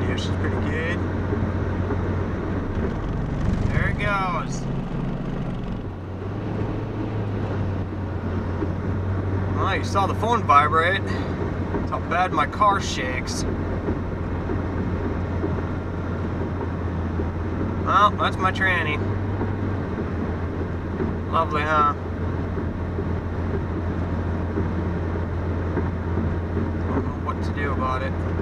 Yeah, she's pretty good. There it goes. Oh, you saw the phone vibrate. That's how bad my car shakes. Well, that's my tranny. Lovely, huh? Don't know what to do about it.